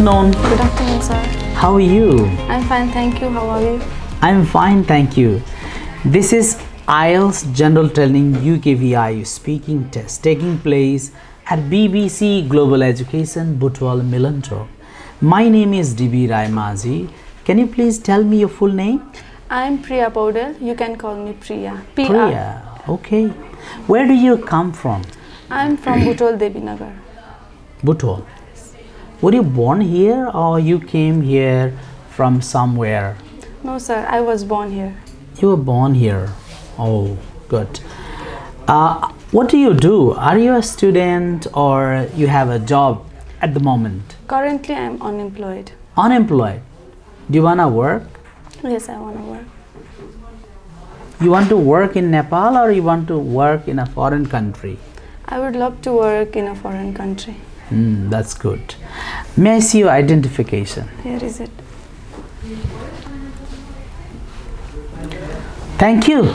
afternoon. Good afternoon, sir. How are you? I'm fine, thank you. How are you? I'm fine, thank you. This is Ielts General Training Ukvi speaking test taking place at BBC Global Education, Butwal, Milanto. My name is DB Raimazi. Can you please tell me your full name? I'm Priya Paudel. You can call me Priya. PR. Priya. Okay. Where do you come from? I'm from Butwal, Devinagar. Butwal. Were you born here or you came here from somewhere? No, sir. I was born here. You were born here. Oh, good. What do you do? Are you a student or you have a job at the moment? Currently, I'm unemployed. Unemployed. Do you want to work? Yes, I want to work. You want to work in Nepal or you want to work in a foreign country? I would love to work in a foreign country. That's good. May I see your identification? Here is it. Thank you.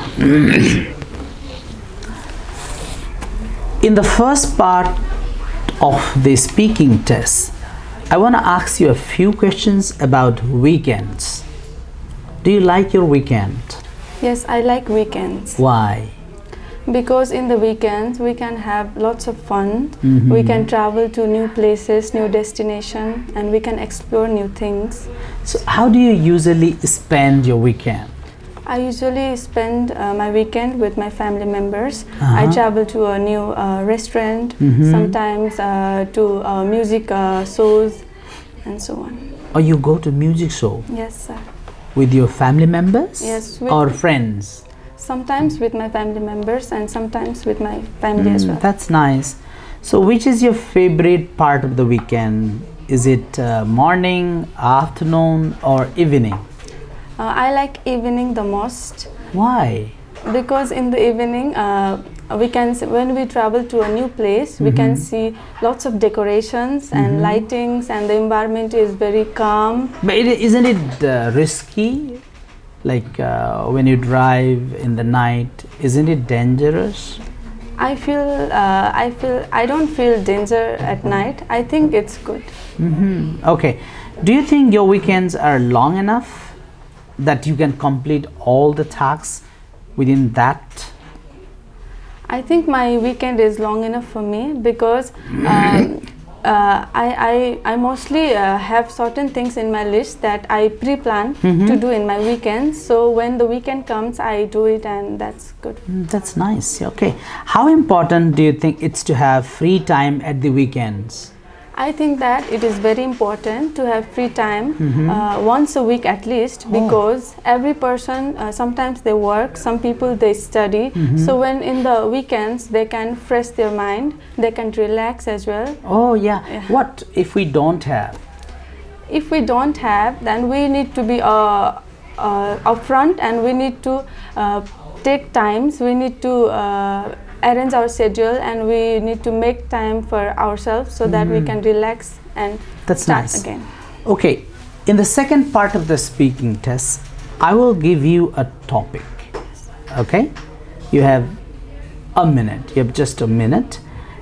In the first part of the speaking test, I want to ask you a few questions about weekends. Do you like your weekend? Yes, I like weekends. Why? Because in the weekends, we can have lots of fun. We can travel to new places, new destination, and we can explore new things. So how do you usually spend your weekend? I usually spend my weekend with my family members. I travel to a new restaurant, sometimes to music shows, and so on. Or you go to music show? Yes, sir. With your family members? Yes. Or friends? Sometimes with my family members and sometimes with my family as well. That's nice. So which is your favorite part of the weekend? Is it morning, afternoon, or evening? I like evening the most. Why? Because in the evening, when we travel to a new place, we can see lots of decorations and lightings, and the environment is very calm. But isn't it risky? Like when you drive in the night, isn't it dangerous? I don't feel danger at night. I think it's good. Okay. Do you think your weekends are long enough that you can complete all the tasks within that? I think my weekend is long enough for me because I mostly have certain things in my list that I pre-plan to do in my weekends. So when the weekend comes, I do it, and that's good. That's nice. Okay. How important do you think it's to have free time at the weekends? I think that it is very important to have free time once a week at least, because every person, sometimes they work, some people they study. So when in the weekends they can fresh their mind, they can relax as well. Oh yeah. What if we don't have? If we don't have, then we need to be upfront, and we need to take times. We need to arrange our schedule, and we need to make time for ourselves so that we can relax and start again. Okay, in the second part of the speaking test, I will give you a topic. Okay, you have a minute. You have just a minute.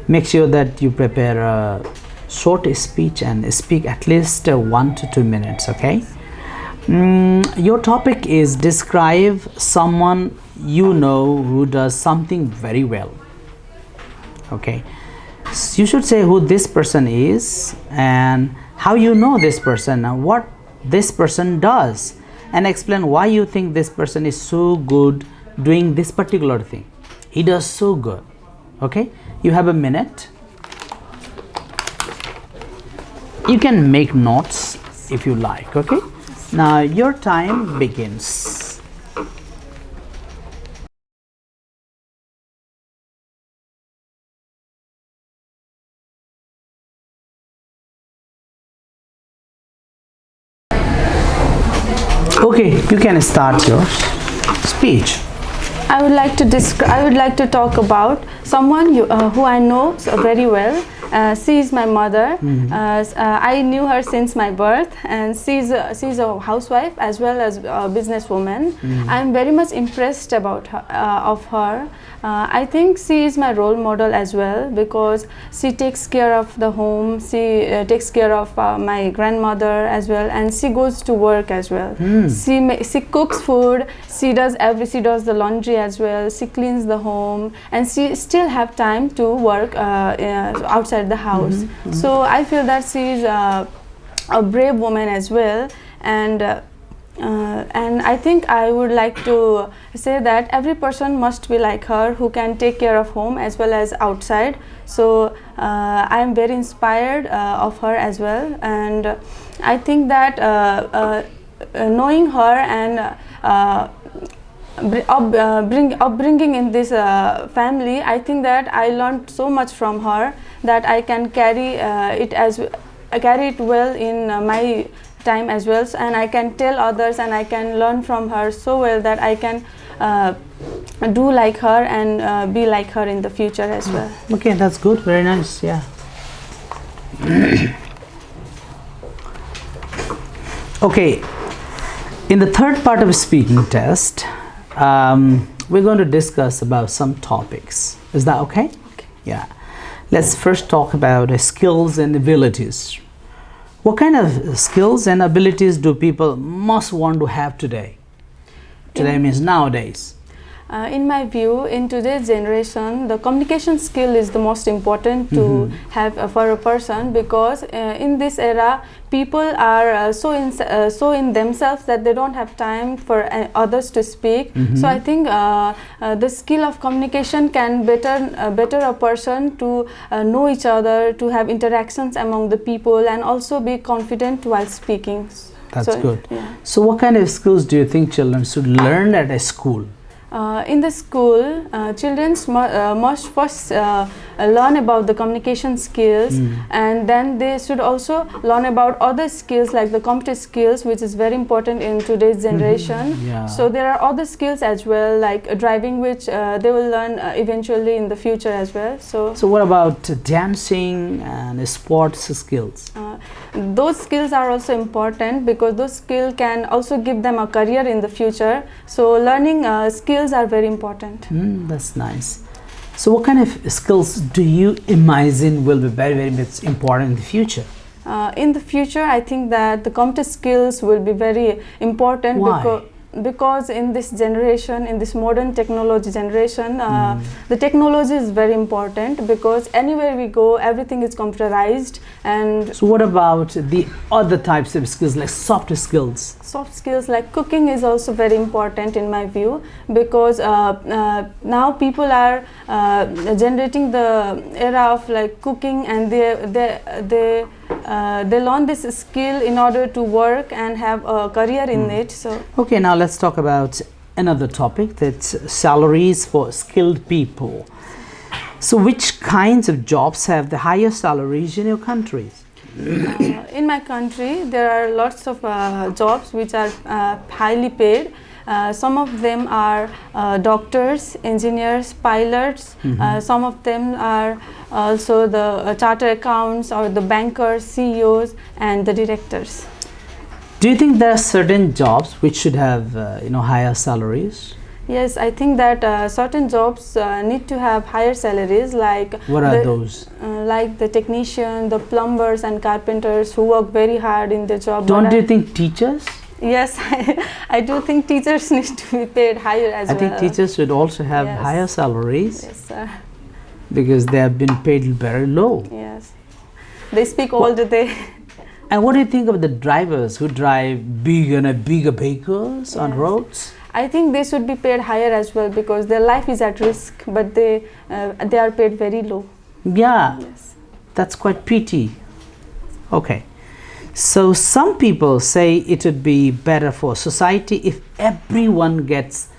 Make sure that you prepare a short speech and speak at least 1 to 2 minutes. Okay. Your topic is describe someone you know who does something very well. Okay, so you should say who this person is and how you know this person and what this person does, and explain why you think this person is so good doing this particular thing. He does so good. Okay, you have a minute. You can make notes if you like. Okay, now your time begins. Okay, you can start your speech. I would like to talk about someone who I know very well, She is my mother. I knew her since my birth, and she's a housewife as well as a businesswoman. I'm very much impressed about her, of her. I think she is my role model as well, because she takes care of the home. She takes care of my grandmother as well, and she goes to work as well. She cooks food. She does the laundry as well. She cleans the home, and she still have time to work outside the house. So I feel that she is a brave woman as well, and I think I would like to say that every person must be like her, who can take care of home as well as outside. So I am very inspired of her as well, and I think that knowing her and upbringing in this family, I think that I learned so much from her that I can carry it well in my time as well, and I can tell others, and I can learn from her so well that I can do like her and be like her in the future as well. Okay, that's good. Very nice. Yeah. Okay. In the third part of the speaking test, we're going to discuss about some topics. Is that okay? Okay. Yeah. Let's first talk about skills and abilities. What kind of skills and abilities do people must want to have today? Today means nowadays. In my view, in today's generation, the communication skill is the most important to have for a person, because in this era, people are so in themselves that they don't have time for others to speak. So I think the skill of communication can better a person to know each other, to have interactions among the people, and also be confident while speaking. That's good. Yeah. So what kind of skills do you think children should learn at a school? In the school, children must first learn about the communication skills, and then they should also learn about other skills like the computer skills, which is very important in today's generation. Yeah. So there are other skills as well, like driving, which they will learn eventually in the future as well. So what about dancing and sports skills? Those skills are also important, because those skills can also give them a career in the future. So learning skills are very important. That's nice. So what kind of skills do you imagine will be very, very much important in the future? In the future, I think that the computer skills will be very important. Why? Because in this generation, in this modern technology generation, the technology is very important, because anywhere we go, everything is computerized. And so what about the other types of skills, like soft skills? Soft skills like cooking is also very important in my view, because now people are generating the era of like cooking, and they learn this skill in order to work and have a career in it. So okay, now let's talk about another topic, that's salaries for skilled people. So which kinds of jobs have the highest salaries in your countries? In my country, there are lots of jobs which are highly paid. Some of them are doctors, engineers, pilots. Some of them are also the chartered accounts, or the bankers, CEOs, and the directors. Do you think there are certain jobs which should have higher salaries? Yes, I think that certain jobs need to have higher salaries. Like what are those? Like the technician, the plumbers, and carpenters who work very hard in their job. Don't you think teachers? Yes, I do think teachers need to be paid higher as well. I think teachers should also have higher salaries. Yes, sir. Because they have been paid very low. Yes, they speak all the day. And what do you think of the drivers who drive bigger vehicles on roads? I think they should be paid higher as well, because their life is at risk, but they are paid very low. Yeah, yes. That's quite pity. Okay, so some people say it would be better for society if everyone gets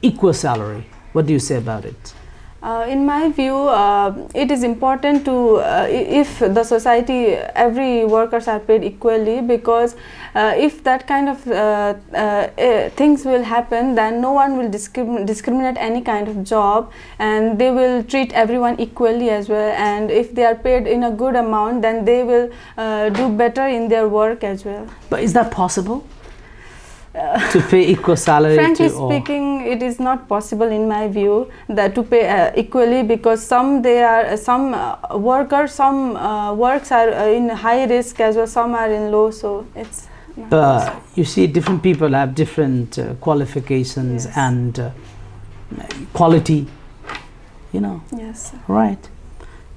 equal salary. What do you say about it? In my view, it is important to, if the society, every workers are paid equally, because if that kind of things will happen, then no one will discriminate any kind of job, and they will treat everyone equally as well. And if they are paid in a good amount, then they will do better in their work as well. But is that possible? To pay equal salary frankly to all? speaking, it is not possible in my view that to pay equally, because some workers, some works are in high risk as well, some are in low, so it's not possible. You see, different people have different qualifications. Yes. And quality, you know. Yes, sir. Right.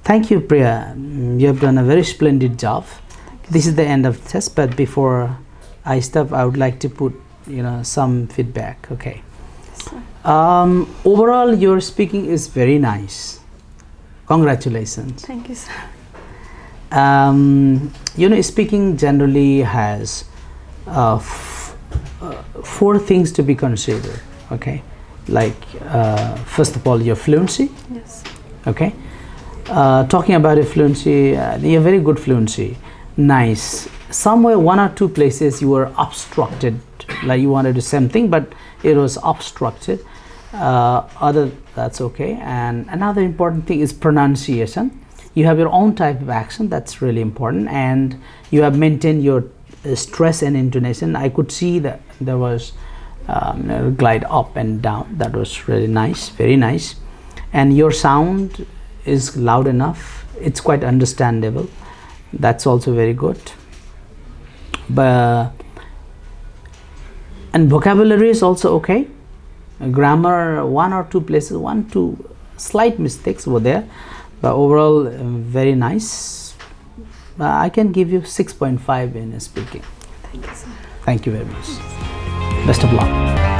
Thank you, Priya. You have done a very splendid job. This is the end of the test, but before I stop, I would like to put, some feedback. Okay. Yes, sir. Overall, your speaking is very nice. Congratulations. Thank you, sir. Speaking generally has four things to be considered. Okay. Like, first of all, your fluency. Yes. Okay. Talking about your fluency, you have very good fluency. Nice. Somewhere, one or two places you were obstructed, like you wanted to do something, but it was obstructed. That's okay. And another important thing is pronunciation. You have your own type of accent, that's really important, and you have maintained your stress and intonation. I could see that there was glide up and down. That was really nice, very nice. And your sound is loud enough. It's quite understandable. That's also very good. And vocabulary is also okay. Grammar, one or two places, two slight mistakes were there, but overall very nice. I can give you 6.5 in speaking. Thank you, sir. Thank you very much. Best of luck.